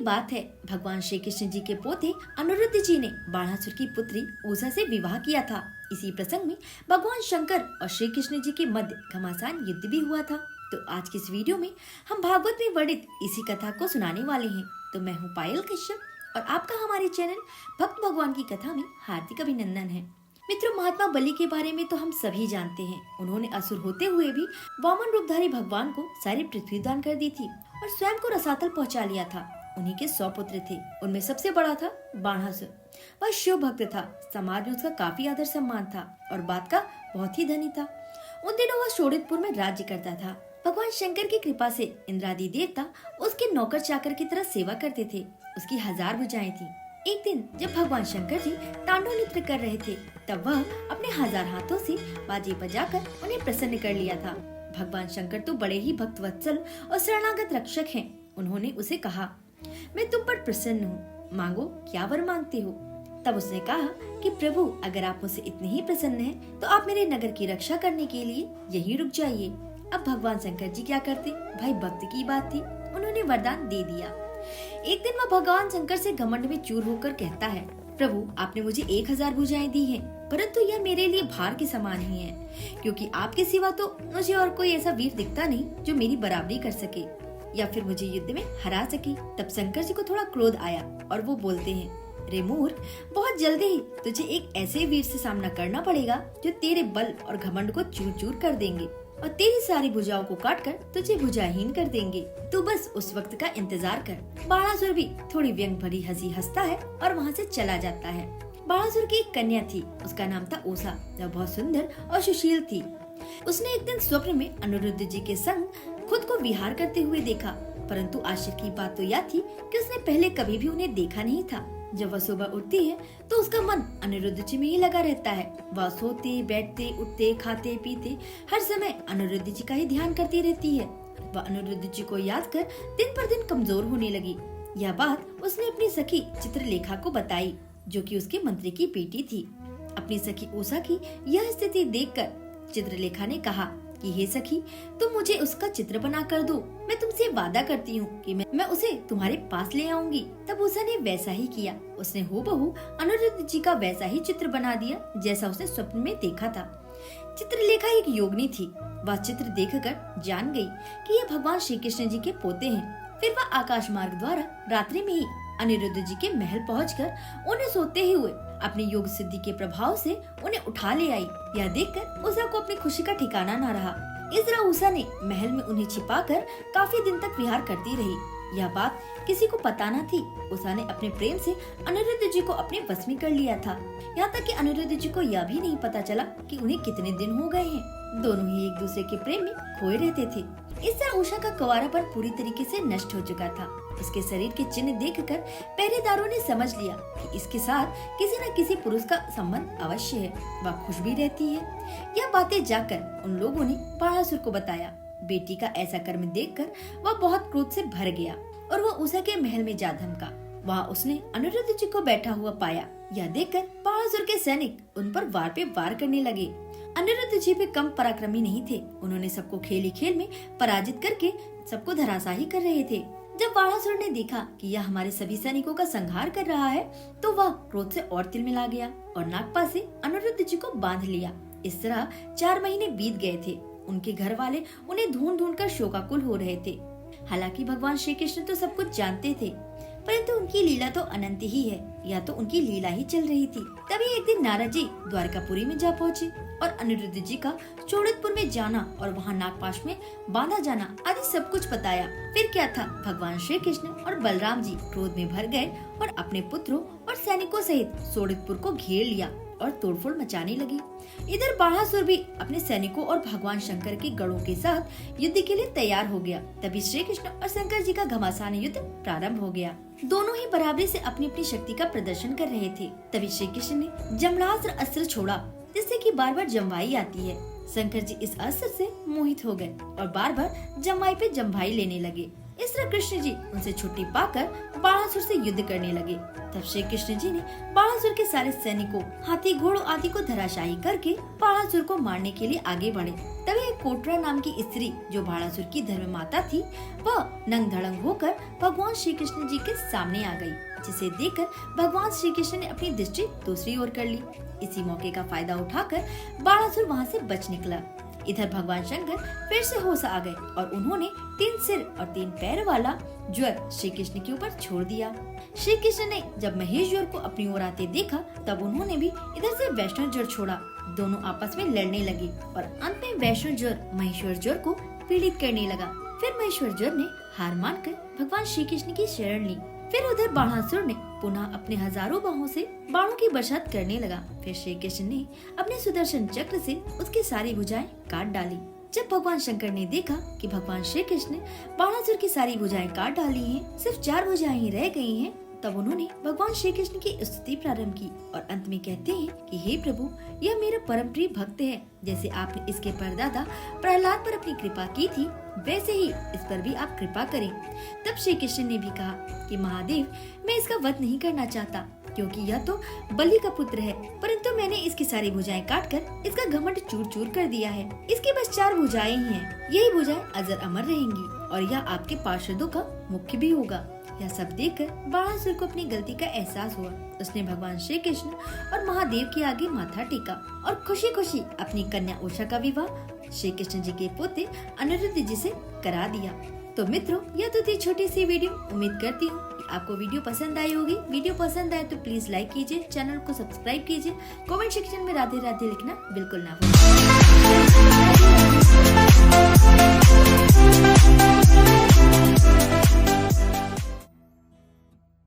बात है, भगवान श्री कृष्ण जी के पोते अनिरुद्ध जी ने बाणासुर की पुत्री उषा से विवाह किया था। इसी प्रसंग में भगवान शंकर और श्री कृष्ण जी के मध्य घमासान युद्ध भी हुआ था। तो आज की इस वीडियो में हम भागवत में वर्णित इसी कथा को सुनाने वाले हैं। तो मैं हूँ पायल कश्यप और आपका हमारे चैनल भक्त भगवान की कथा में हार्दिक अभिनंदन है। मित्रों, महात्मा बलि के बारे में तो हम सभी जानते हैं। उन्होंने असुर होते हुए भी वामन रूपधारी भगवान को सारी पृथ्वी दान कर दी थी और स्वयं को रसातल पहुंचा लिया था। उन्हीं के 100 पुत्र थे। उनमें सबसे बड़ा था बाणासुर। वह शिव भक्त था। समाज में उसका काफी आदर सम्मान था और बात का बहुत ही धनी था। उन दिनों वह शोणितपुर में राज्य करता था। भगवान शंकर की कृपा से इंद्रादि देवता उसके नौकर चाकर की तरह सेवा करते थे। उसकी 1000 भुजाएं थी। एक दिन जब भगवान शंकर जी तांडव नृत्य कर रहे थे, तब वह अपने 1000 हाथों से बाजे बजाकर उन्हें प्रसन्न कर लिया था। भगवान शंकर तो बड़े ही भक्त वत्सल और शरणागत रक्षक हैं। उन्होंने उसे कहा, मैं तुम पर प्रसन्न हूँ, मांगो क्या वर मांगते हो। तब उसने कहा कि प्रभु, अगर आप मुझसे इतने ही प्रसन्न हैं, तो आप मेरे नगर की रक्षा करने के लिए यहीं रुक जाइए। अब भगवान शंकर जी क्या करते, भाई भक्त की बात थी, उन्होंने वरदान दे दिया। एक दिन वह भगवान शंकर से घमंड में चूर होकर कहता है, प्रभु, आपने मुझे 1000 भुजाएं दी हैं, परंतु यह मेरे लिए भार के समान ही है, क्योंकि आपके सिवा तो मुझे और कोई ऐसा वीर दिखता नहीं जो मेरी बराबरी कर सके या फिर मुझे युद्ध में हरा सके। तब शंकर जी को थोड़ा क्रोध आया और वो बोलते हैं, रे मूर्ख, बहुत जल्दी ही तुझे एक ऐसे वीर से सामना करना पड़ेगा जो तेरे बल और घमंड को चूर चूर कर देंगे और तेरी सारी भुजाओं को काटकर तुझे भुजाहीन कर देंगे। तू बस उस वक्त का इंतजार कर। बाणासुर भी थोड़ी व्यंग भरी हंसी हंसता है और वहाँ से चला जाता है। बाणासुर की एक कन्या थी, उसका नाम था उषा, जो बहुत सुंदर और सुशील थी। उसने एक दिन स्वप्न में अनिरुद्ध जी के संग खुद को विहार करते हुए देखा, परंतु आश्चर्य की बात तो यह थी कि उसने पहले कभी भी उन्हें देखा नहीं था। जब वह सुबह उठती है तो उसका मन अनिरुद्ध जी में ही लगा रहता है। वह सोते, बैठते, उठते, खाते, पीते हर समय अनिरुद्ध जी का ही ध्यान करती रहती है। वह अनिरुद्ध जी को याद कर दिन पर दिन कमजोर होने लगी। यह बात उसने अपनी सखी चित्रलेखा को बताई, जो कि उसके मंत्री की बेटी थी। अपनी सखी उषा की यह स्थिति देखकर चित्रलेखा ने कहा कि हे सखी, तुम मुझे उसका चित्र बना कर दो। मैं तुमसे वादा करती हूँ कि मैं उसे तुम्हारे पास ले आऊंगी। तब उषा ने वैसा ही किया। उसने हूबहू अनिरुद्ध जी का वैसा ही चित्र बना दिया जैसा उसने स्वप्न में देखा था। चित्रलेखा एक योगिनी थी। वह चित्र देखकर जान गई कि ये भगवान श्री कृष्ण जी के पोते हैं। फिर वह आकाश मार्ग द्वारा रात्रि में ही अनिरुद्ध जी के महल पहुंचकर उन्हें सोते ही हुए अपनी योग सिद्धि के प्रभाव से उन्हें उठा ले आई। यह देखकर उषा को अपनी खुशी का ठिकाना न रहा। इस तरह उषा ने महल में उन्हें छिपाकर काफी दिन तक विहार करती रही। यह बात किसी को पता न थी। उषा ने अपने प्रेम से अनिरुद्ध जी को अपने वश में कर लिया था। यहाँ तक कि अनिरुद्ध जी को यह भी नहीं पता चला कि उन्हें कितने दिन हो गए हैं। दोनों ही एक दूसरे के प्रेम में खोए रहते थे। इस तरह उषा का कुंवारापन पूरी तरीके से नष्ट हो चुका था। उसके शरीर के चिन्ह देखकर पहरेदारों ने समझ लिया कि इसके साथ किसी न किसी पुरुष का संबंध अवश्य है। वह खुश भी रहती है। यह बातें जाकर उन लोगों ने बाणासुर को बताया। बेटी का ऐसा कर्म देखकर वह बहुत क्रोध से भर गया और वह उषा के महल में जा धमका। वहाँ उसने अनिरुद्ध जी को बैठा हुआ पाया। यह देखकर बाणासुर के सैनिक उन पर वार पे वार करने लगे। अनिरुद्ध जी भी कम पराक्रमी नहीं थे। उन्होंने सबको खेल ही खेल में पराजित करके सबको धराशाही कर रहे थे। जब बाणासुर ने देखा कि यह हमारे सभी सैनिकों का संहार कर रहा है, तो वह क्रोध से और तिलमिला गया और नागपाश से अनिरुद्ध जी को बांध लिया। इस तरह 4 महीने बीत गए थे। उनके घर वाले उन्हें ढूंढ ढूंढ कर शोकाकुल हो रहे थे। हालांकि भगवान श्री कृष्ण तो सब कुछ जानते थे, परंतु उनकी लीला तो अनंत ही है। या तो उनकी लीला ही चल रही थी। तभी एक दिन नारद जी द्वारकापुरी में जा पहुँचे और अनिरुद्ध जी का शोणितपुर में जाना और वहाँ नागपाश में बांधा जाना आदि सब कुछ बताया। फिर क्या था, भगवान श्री कृष्ण और बलराम जी क्रोध में भर गए और अपने पुत्रों और सैनिकों सहित शोणितपुर को घेर लिया और तोड़फोड़ मचाने लगी। इधर बाणासुर भी अपने सैनिकों और भगवान शंकर के गढ़ों के साथ युद्ध के लिए तैयार हो गया। तभी श्री कृष्ण और शंकर जी का घमासान युद्ध प्रारंभ हो गया। दोनों ही बराबरी से अपनी अपनी शक्ति का प्रदर्शन कर रहे थे। तभी श्री कृष्ण ने जमरास्त्र अस्त्र छोड़ा, जिससे कि बार बार जमवाई आती है। शंकर जी इस अस्त्र से मोहित हो गए और बार बार जमवाई पे जमवाई लेने लगे। इस तरह कृष्ण जी उनसे छुट्टी पाकर बाणासुर से युद्ध करने लगे। तब श्री कृष्ण जी ने बाणासुर के सारे सैनिकों, हाथी, घोड़ों आदि को धराशायी करके बाणासुर को मारने के लिए आगे बढ़े। तभी एक कोटरा नाम की स्त्री, जो बाणासुर की धर्म माता थी, वह नंग धड़ंग होकर भगवान श्री कृष्ण जी के सामने आ गई, जिसे देखकर भगवान श्री कृष्ण ने अपनी दृष्टि दूसरी ओर कर ली। इसी मौके का फायदा उठाकर बाणासुर वहाँ से बच निकला। इधर भगवान शंकर फिर से होश आ गए और उन्होंने 3 सिर और 3 पैर वाला ज्वर श्री कृष्ण के ऊपर छोड़ दिया। श्री कृष्ण ने जब महेश ज्वर को अपनी ओर आते देखा, तब उन्होंने भी इधर से वैष्णव ज्वर छोड़ा। दोनों आपस में लड़ने लगे और अंत में वैष्णव ज्वर महेश्वर ज्वर को पीड़ित करने लगा। फिर महेश्वर ज्वर ने हार मानकर भगवान श्री कृष्ण की शरण ली। फिर उधर बाणासुर ने पुनः अपने हजारों बाहों से बाणों की बरसात करने लगा। फिर श्री कृष्ण ने अपने सुदर्शन चक्र से उसकी सारी भुजाएं काट डाली। जब भगवान शंकर ने देखा कि भगवान श्री कृष्ण ने बाणासुर की सारी भुजाएं काट डाली हैं, सिर्फ 4 भुजाएं ही रह गई हैं, तब उन्होंने भगवान श्री कृष्ण की स्तुति प्रारंभ की और अंत में कहते हैं कि हे प्रभु, यह मेरा परम प्रिय भक्त है। जैसे आपने इसके परदादा प्रहलाद पर अपनी कृपा की थी, वैसे ही इस पर भी आप कृपा करें। तब श्री कृष्ण ने भी कहा कि महादेव, मैं इसका वध नहीं करना चाहता, क्योंकि यह तो बलि का पुत्र है, परंतु मैंने इसकी सारी भुजाएं काटकर इसका घमंड चूर चूर कर दिया है। इसके बस 4 भुजाएं ही हैं। यही भुजाएं अजर अमर रहेंगी और यह आपके पार्षदों का मुख्य भी होगा। यह सब देखकर बाणासुर को अपनी गलती का एहसास हुआ। उसने भगवान श्री कृष्ण और महादेव के आगे माथा टेका और खुशी खुशी अपनी कन्या उषा का विवाह श्री कृष्ण जी के पुत्र अनिरुद्ध जी से करा दिया। तो मित्रों, यह तो थी छोटी सी वीडियो। उम्मीद करती हूँ कि आपको वीडियो पसंद आई होगी। वीडियो पसंद आए तो प्लीज लाइक कीजिए, चैनल को सब्सक्राइब कीजिए, कमेंट सेक्शन में राधे राधे लिखना बिल्कुल ना भूलें।